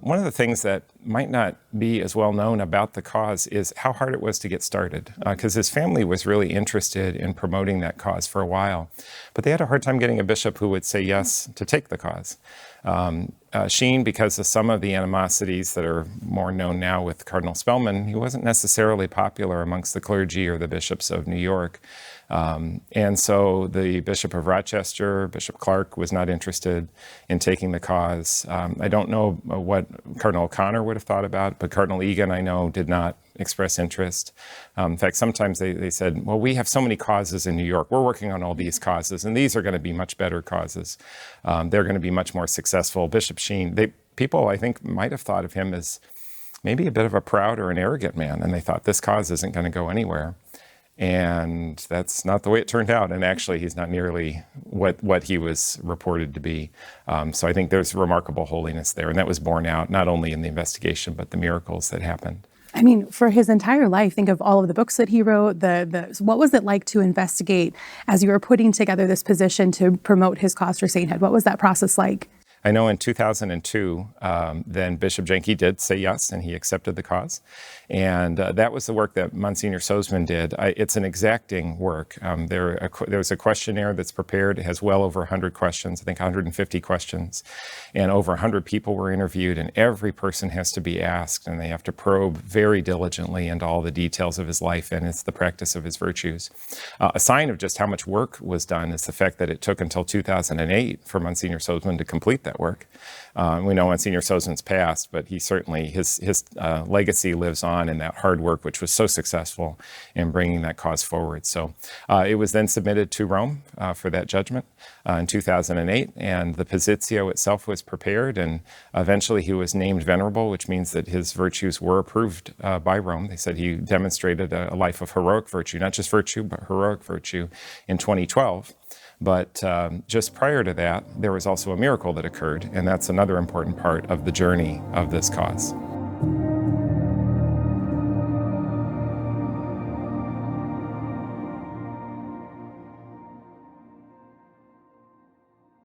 One of the things that might not be as well known about the cause is how hard it was to get started, because his family was really interested in promoting that cause for a while. But they had a hard time getting a bishop who would say yes to take the cause. Sheen, because of some of the animosities that are more known now with Cardinal Spellman, he wasn't necessarily popular amongst the clergy or the bishops of New York. And so the Bishop of Rochester, Bishop Clark, was not interested in taking the cause. I don't know what Cardinal O'Connor would have thought about it, but Cardinal Egan, I know, did not express interest. In fact, sometimes they said, well, we have so many causes in New York. We're working on all these causes, and these are going to be much better causes. They're going to be much more successful. Bishop Sheen, people, I think, might have thought of him as maybe a bit of a proud or an arrogant man, and they thought this cause isn't going to go anywhere. And that's not the way it turned out. And actually, he's not nearly what he was reported to be. So I think there's remarkable holiness there. And that was borne out not only in the investigation, but the miracles that happened. I mean, for his entire life, think of all of the books that he wrote. What was it like to investigate as you were putting together this position to promote his cause for sainthood? What was that process like? I know in 2002, then Bishop Jenke did say yes, and he accepted the cause. And that was the work that Msgr Sozman did. It's an exacting work. There's a questionnaire that's prepared. It has well over 100 questions, I think 150 questions. And over 100 people were interviewed, and every person has to be asked, and they have to probe very diligently into all the details of his life and it's the practice of his virtues. A sign of just how much work was done is the fact that it took until 2008 for Msgr Sozman to complete that work. We know Msgr Sozman's passed, but he certainly, his legacy lives on in that hard work, which was so successful in bringing that cause forward. So it was then submitted to Rome for that judgment in 2008, and the positio itself was prepared, and eventually he was named venerable, which means that his virtues were approved by Rome. They said he demonstrated a life of heroic virtue, not just virtue, but heroic virtue in 2012. But just prior to that, there was also a miracle that occurred, and that's another important part of the journey of this cause.